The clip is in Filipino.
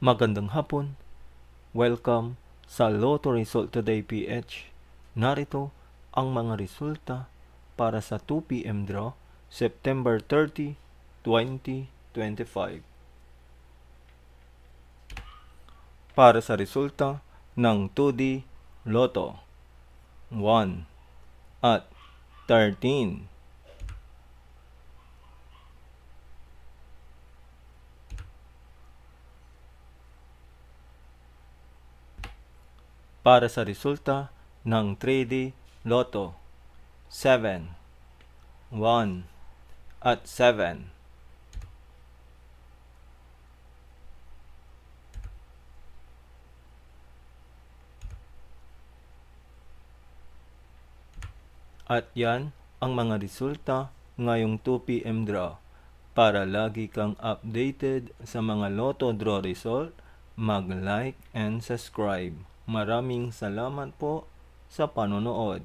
Magandang hapon. Welcome sa Lotto Result Today PH. Narito ang mga resulta para sa 2 p.m. draw, September 30, 2025. Para sa resulta ng 2D Lotto, 1 at 13. Para sa resulta ng 3D Lotto, 7, 1 at 7. At yan ang mga resulta ngayong 2 p.m. draw. Para lagi kang updated sa mga Lotto draw result, mag-like and subscribe. Maraming salamat po sa panonood.